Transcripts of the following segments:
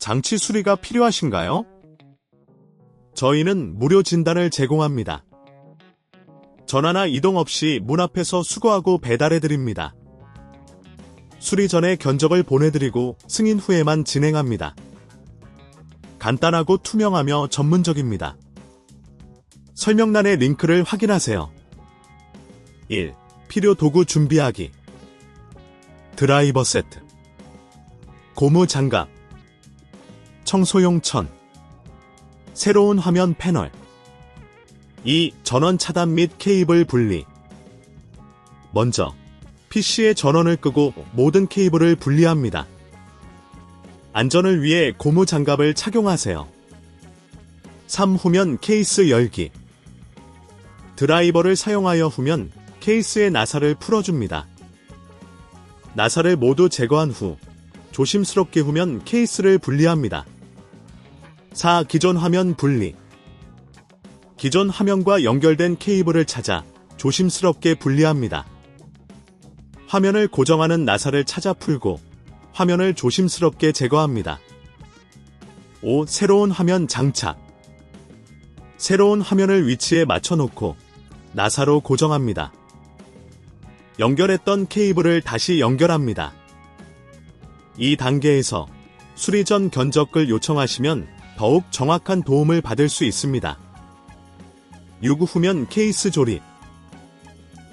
장치 수리가 필요하신가요? 저희는 무료 진단을 제공합니다. 전화나 이동 없이 문 앞에서 수거하고 배달해드립니다. 수리 전에 견적을 보내드리고 승인 후에만 진행합니다. 간단하고 투명하며 전문적입니다. 설명란의 링크를 확인하세요. 1. 필요 도구 준비하기. 드라이버 세트, 고무 장갑, 청소용 천, 새로운 화면 패널. 2. 전원 차단 및 케이블 분리. 먼저 PC의 전원을 끄고 모든 케이블을 분리합니다. 안전을 위해 고무 장갑을 착용하세요. 3. 후면 케이스 열기. 드라이버를 사용하여 후면 케이스의 나사를 풀어줍니다. 나사를 모두 제거한 후 조심스럽게 후면 케이스를 분리합니다. 4. 기존 화면 분리. 기존 화면과 연결된 케이블을 찾아 조심스럽게 분리합니다. 화면을 고정하는 나사를 찾아 풀고 화면을 조심스럽게 제거합니다. 5. 새로운 화면 장착. 새로운 화면을 위치에 맞춰놓고 나사로 고정합니다. 연결했던 케이블을 다시 연결합니다. 이 단계에서 수리 전 견적을 요청하시면 더욱 정확한 도움을 받을 수 있습니다. 6. 후면 케이스 조립.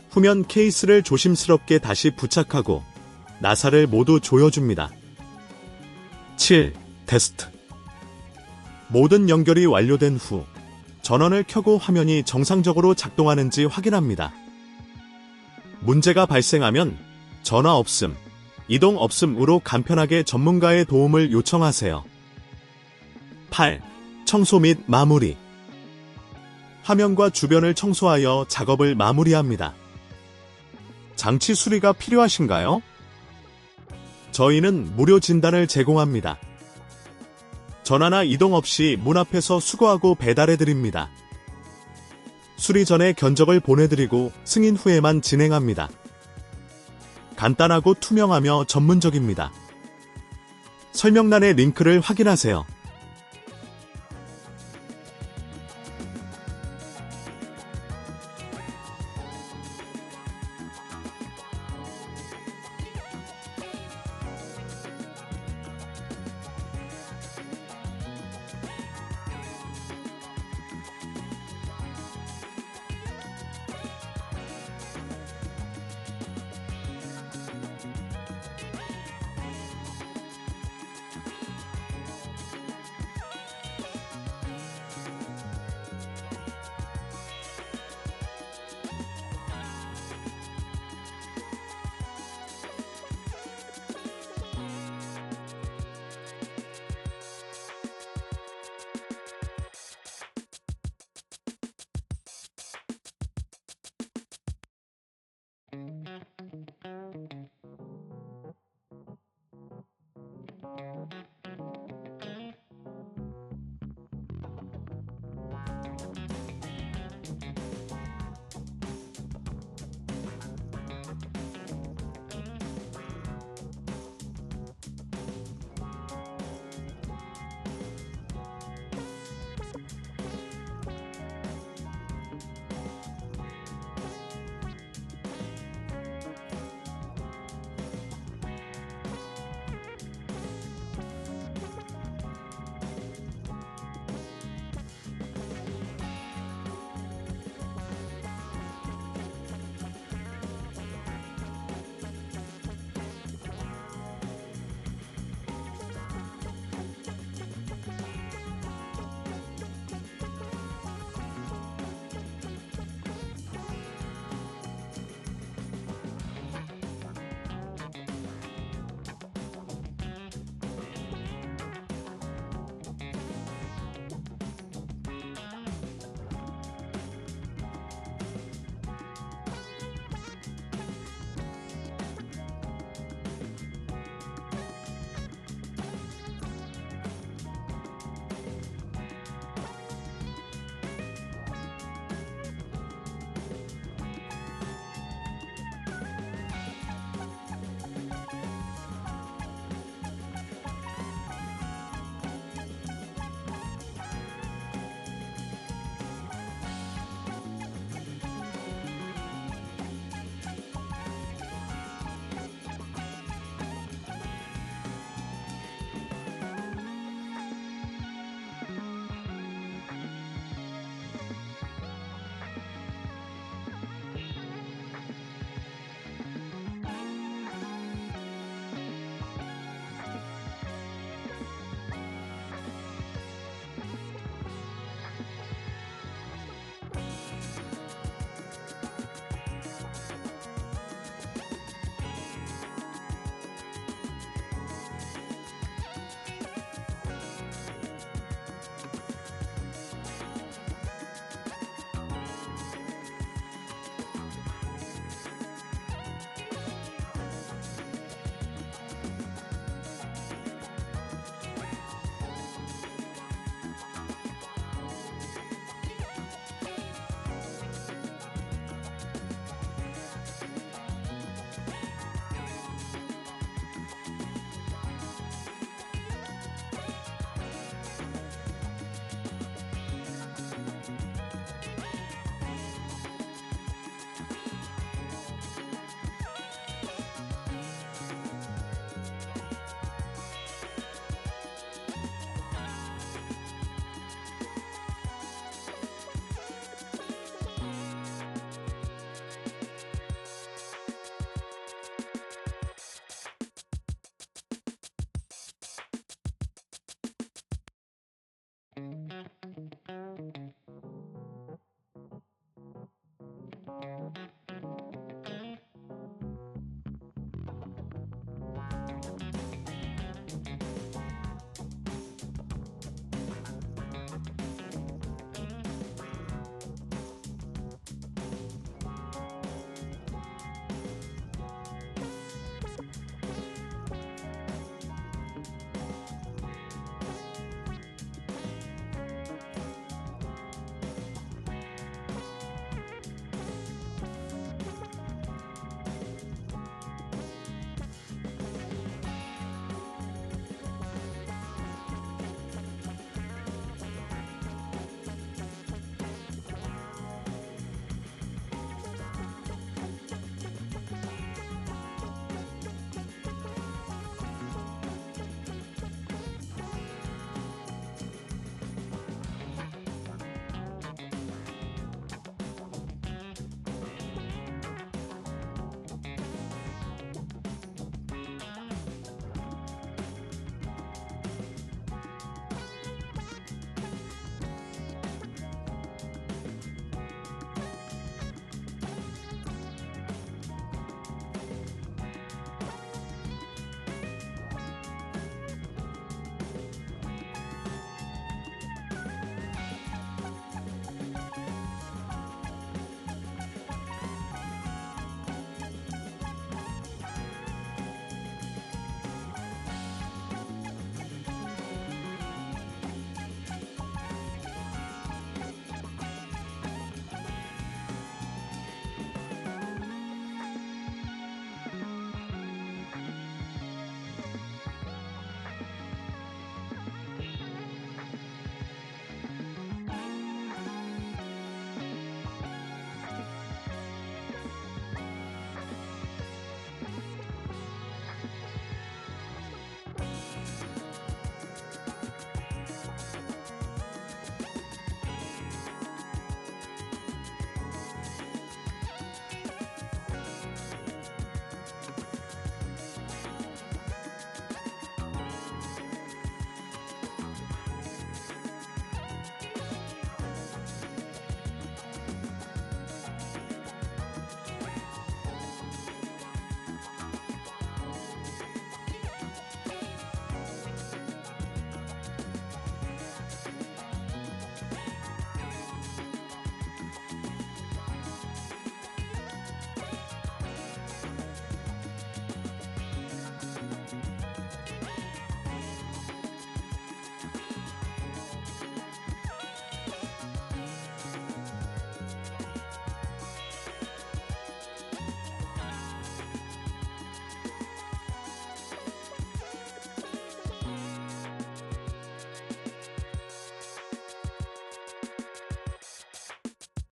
후면 케이스를 조심스럽게 다시 부착하고 나사를 모두 조여줍니다. 7. 테스트. 모든 연결이 완료된 후 전원을 켜고 화면이 정상적으로 작동하는지 확인합니다. 문제가 발생하면 전화 없음, 이동 없음으로 간편하게 전문가의 도움을 요청하세요. 8. 청소 및 마무리. 화면과 주변을 청소하여 작업을 마무리합니다. 장치 수리가 필요하신가요? 저희는 무료 진단을 제공합니다. 전화나 이동 없이 문 앞에서 수거하고 배달해드립니다. 수리 전에 견적을 보내드리고 승인 후에만 진행합니다. 간단하고 투명하며 전문적입니다. 설명란의 링크를 확인하세요.